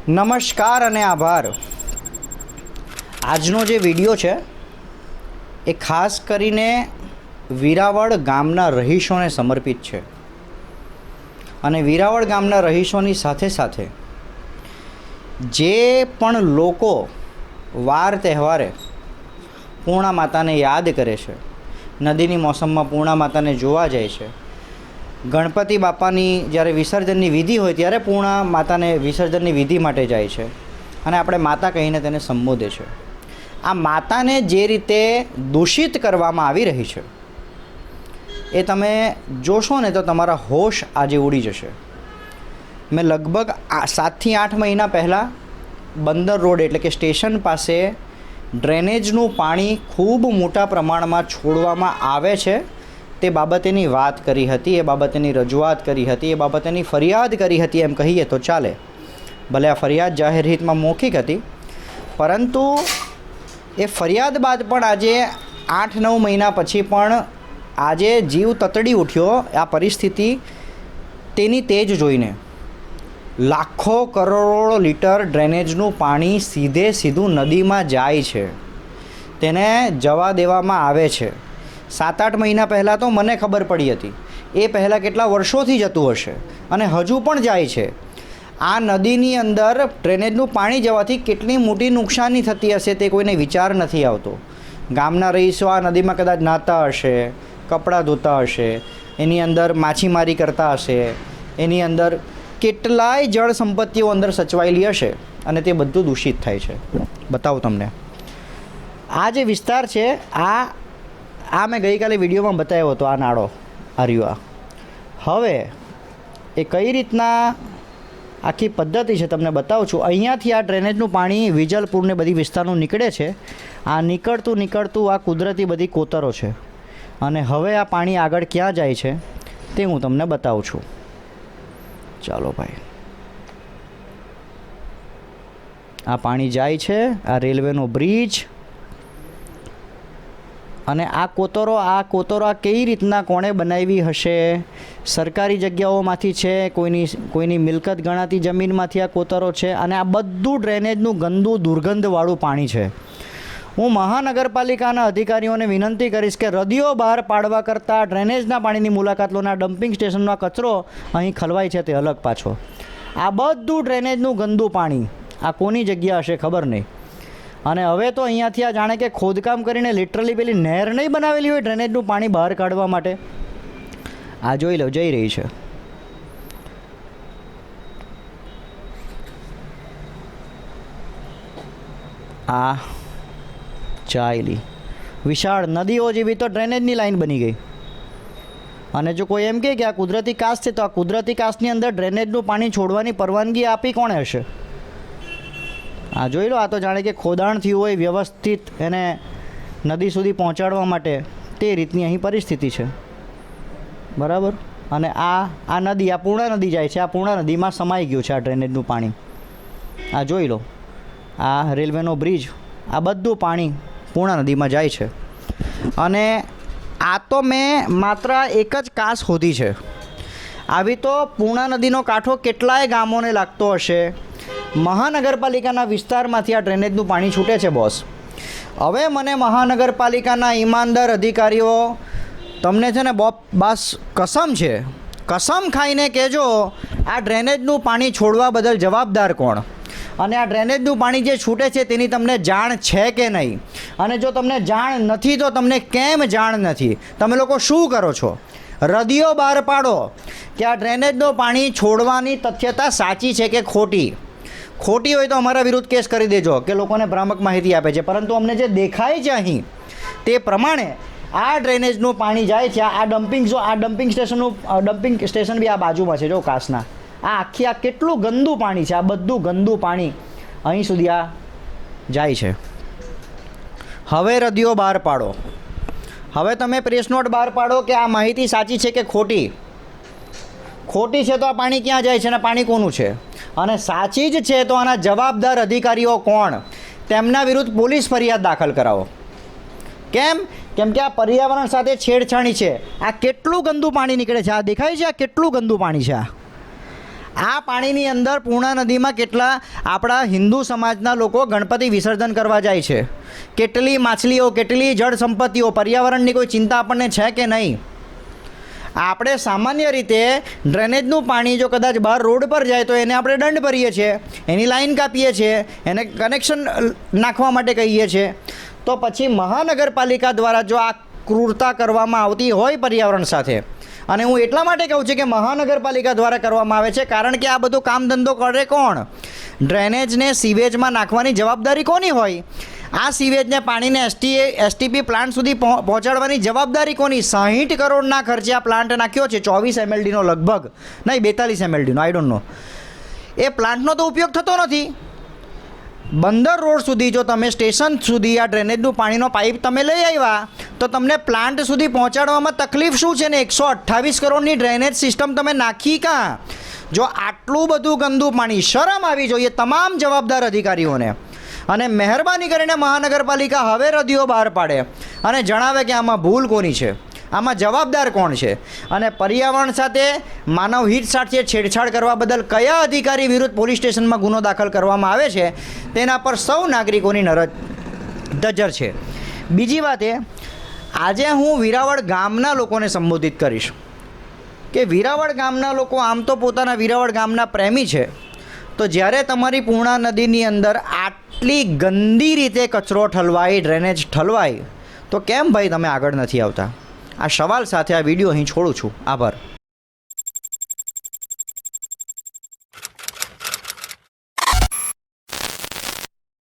નમસ્કાર અને આભાર. આજનો જે વિડીયો છે એ ખાસ કરીને વીરાવળ ગામના રહીશોને સમર્પિત છે અને વીરાવળ ગામના રહીશોની સાથે સાથે જે પણ લોકો વાર તહેવારે પૂર્ણા માતાને યાદ કરે છે, નદીની મોસમમાં પૂર્ણા માતાને જોવા જાય છે, ગણપતિ બાપાની જ્યારે વિસર્જનની વિધિ હોય ત્યારે પૂર્ણા માતાને વિસર્જનની વિધિ માટે જાય છે અને આપણે માતા કહીને તેને સંબોધે છે. આ માતાને જે રીતે દૂષિત કરવામાં આવી રહી છે એ તમે જોશો ને તો તમારા હોશ આજે ઉડી જશે. મેં લગભગ 7 થી 8 મહિના પહેલાં બંદર રોડ એટલે કે સ્ટેશન પાસે ડ્રેનેજનું પાણી ખૂબ મોટા પ્રમાણમાં છોડવામાં આવે છે તે બાબતેની વાત કરી હતી, એ બાબતેની રજૂઆત કરી હતી, એ બાબતેની ફરિયાદ કરી હતી એમ કહીએ તો ચાલે. ભલે આ ફરિયાદ જાહેર હિતમાં મૌખિક હતી, પરંતુ એ ફરિયાદ બાદ પણ આજે 8-9 મહિના પછી પણ આજે જીવ તતડી ઉઠ્યો આ પરિસ્થિતિ તેની તેજ જોઈને. લાખો કરોડો લીટર ડ્રેનેજનું પાણી સીધું નદીમાં જાય છે, તેને જવા દેવામાં આવે છે. 7-8 મહિના પહેલાં તો મને ખબર પડી હતી, એ પહેલાં કેટલા વર્ષોથી જતું હશે અને હજુ પણ જાય છે. આ નદીની અંદર ડ્રેનેજનું પાણી જવાથી કેટલી મોટી નુકસાની થતી હશે તે કોઈને વિચાર નથી આવતો. ગામના રહીશો આ નદીમાં કદાચ નહાતા હશે, કપડાં ધોતા હશે, એની અંદર માછીમારી કરતા હશે, એની અંદર કેટલાય જળ સંપત્તિઓ અંદર સચવાયેલી હશે અને તે બધું દૂષિત થાય છે. બતાવું તમને આ જે વિસ્તાર છે, આ મેં ગઈકાલે વિડીયોમાં બતાવ્યો હતો. આ નાળો આર્યુઆ હવે એ કઈ રીતના આખી પદ્ધતિ છે તમને બતાવું છું. અહીંયાથી આ ડ્રેનેજનું પાણી વિજલપુરને બધી વિસ્તારનું નીકળે છે. આ નીકળતું આ કુદરતી બધી કોતરો છે અને હવે આ પાણી આગળ ક્યાં જાય છે તે હું તમને બતાવું છું. ચાલો ભાઈ, આ પાણી જાય છે, આ રેલવેનો બ્રિજ અને આ કોતરો કઈ રીતના કોણે બનાવી હશે? સરકારી જગ્યાઓમાંથી છે, કોઈની મિલકત ગણાતી જમીનમાંથી આ કોતરો છે અને આ બધું ડ્રેનેજનું ગંદુ દુર્ગંધવાળું પાણી છે. હું મહાનગરપાલિકાના અધિકારીઓને વિનંતી કરીશ કે રદીઓ બહાર પાડવા કરતાં ડ્રેનેજના પાણીની મુલાકાત લો. આ ડમ્પિંગ સ્ટેશનનો કચરો અહીં ખલવાય છે તે અલગ પાછો. આ બધું ડ્રેનેજનું ગંદુ પાણી આ કોની જગ્યા હશે ખબર નહીં. અને હવે તો અહીંયાથી આ જાણે કે ખોદકામ કરીને લિટરલી પેલી નહેર નહીં બનાવેલી હોય ડ્રેનેજનું પાણી બહાર કાઢવા માટે. આ જોઈ લો, જઈ રહી છે. આ ચાયલી વિશાળ નદીઓ જેવી તો ડ્રેનેજની લાઈન બની ગઈ. અને જો કોઈ એમ કહે કે આ કુદરતી કાંસ છે, તો આ કુદરતી કાંસની અંદર ડ્રેનેજનું પાણી છોડવાની પરવાનગી આપી કોણે હશે? આ જોઈ લો, આ તો જાણે કે ખોદાણ થયું હોય વ્યવસ્થિત એને નદી સુધી પહોંચાડવા માટે તે રીતની અહીં પરિસ્થિતિ છે. બરાબર. અને આ નદી, આ પૂર્ણા નદી જાય છે, આ પૂર્ણા નદીમાં સમાઈ ગયું છે આ ડ્રેનેજનું પાણી. આ જોઈ લો, આ રેલવેનો બ્રિજ, આ બધું પાણી પૂર્ણા નદીમાં જાય છે. અને આ તો મેં માત્ર એક જ કાંસ શોધી છે. આવી તો પૂર્ણા નદીનો કાંઠો કેટલાય ગામોને લાગતો હશે. મહાનગરપાલિકાના વિસ્તારમાંથી આ ડ્રેનેજનું પાણી છૂટે છે બોસ. હવે મને મહાનગરપાલિકાના ઈમાનદાર અધિકારીઓ, તમને છે ને બસ કસમ ખાઈને કહેજો, આ ડ્રેનેજનું પાણી છોડવા બદલ જવાબદાર કોણ? અને આ ડ્રેનેજનું પાણી જે છૂટે છે તેની તમને જાણ છે કે નહીં? અને જો તમને જાણ નથી તો તમને કેમ જાણ નથી? તમે લોકો શું કરો છો? રદીઓ બહાર પાડો કે આ ડ્રેનેજનું પાણી છોડવાની તથ્યતા સાચી છે કે ખોટી. ખોટી હોય તો અમારા વિરુદ્ધ કેસ કરી દેજો કે લોકોને ભ્રામક માહિતી આપે છે. પરંતુ અમને જે દેખાય છે અહીં તે પ્રમાણે આ ડ્રેનેજનું પાણી જાય છે. આ ડમ્પિંગ સ્ટેશન બી આ બાજુમાં છે જો કાસના. આ કેટલું ગંદુ પાણી છે. આ બધું ગંદુ પાણી અહીં સુધી આ જાય છે. હવે રદીઓ બહાર પાડો. હવે તમે પ્રેસ નોટ બહાર પાડો કે આ માહિતી સાચી છે કે ખોટી. ખોટી છે તો આ પાણી ક્યાં જાય છે અને પાણી કોનું છે? અને સાચી જ છે તો આના જવાબદાર અધિકારીઓ કોણ? તેમના વિરુદ્ધ પોલીસ ફરિયાદ દાખલ કરાવો. કેમ? કેમ કે આ પર્યાવરણ સાથે છેડછાણી છે. આ કેટલું ગંદુ પાણી નીકળે છે, આ દેખાય છે, આ કેટલું ગંદુ પાણી છે. આ પાણીની અંદર પૂર્ણા નદીમાં કેટલા આપણા હિન્દુ સમાજના લોકો ગણપતિ વિસર્જન કરવા જાય છે. કેટલી માછલીઓ, કેટલી જળ સંપત્તિઓ, પર્યાવરણની કોઈ ચિંતા આપણને છે કે નહીં? આપણે સામાન્ય રીતે ડ્રેનેજનું પાણી જો કદાચ બહાર રોડ પર જાય તો એને આપણે દંડ ભરીએ છીએ, એની લાઈન કાપીએ છીએ, એને કનેક્શન નાખવા માટે કહીએ છીએ. તો પછી મહાનગરપાલિકા દ્વારા જો આ ક્રૂરતા કરવામાં આવતી હોય પર્યાવરણ સાથે, અને હું એટલા માટે કહું છું કે મહાનગરપાલિકા દ્વારા કરવામાં આવે છે કારણ કે આ બધું કામ ધંધો કરે કોણ? ડ્રેનેજને સીવેજમાં નાખવાની જવાબદારી કોની હોય? આ સીવેજને પાણીને એસટીપી પ્લાન્ટ સુધી પહોંચાડવાની જવાબદારી કોની? 60 કરોડના ખર્ચે આ પ્લાન્ટ નાખ્યો છે, 24 MLDનો લગભગ, નહીં 42 MLDનો, આઈ ડોન્ટ નો. એ પ્લાન્ટનો તો ઉપયોગ થતો નથી. બંદર રોડ સુધી જો તમે સ્ટેશન સુધી આ ડ્રેનેજનું પાણીનો પાઇપ તમે લઈ આવ્યા તો તમને પ્લાન્ટ સુધી પહોંચાડવામાં તકલીફ શું છે ને? 128 કરોડની ડ્રેનેજ સિસ્ટમ તમે નાખી કાં? જો આટલું બધું ગંદુ પાણી, શરમ આવી જોઈએ તમામ જવાબદાર અધિકારીઓને. અને મહેરબાની કરીને મહાનગરપાલિકા હવે રદીઓ બહાર પાડે અને જણાવે કે આમાં ભૂલ કોની છે, આમાં જવાબદાર કોણ છે, અને પર્યાવરણ સાથે માનવ હિત સાથે છેડછાડ કરવા બદલ કયા અધિકારી વિરુદ્ધ પોલીસ સ્ટેશનમાં ગુનો દાખલ કરવામાં આવે છે તેના પર સૌ નાગરિકોની નજર છે. બીજી વાત એ, આજે હું વિરાવળ ગામના લોકોને સંબોધિત કરીશ કે વિરાવળ ગામના લોકો આમ તો પોતાના વિરાવળ ગામના પ્રેમી છે, તો જ્યારે તમારી પૂર્ણા નદીની અંદર આટલી ગંદી રીતે કચરો ઠલવાય, ડ્રેનેજ ઠલવાય, તો કેમ ભાઈ તમે આગળ નથી આવતા? આ સવાલ સાથે આ વિડીયો અહીં છોડું છું. આભાર.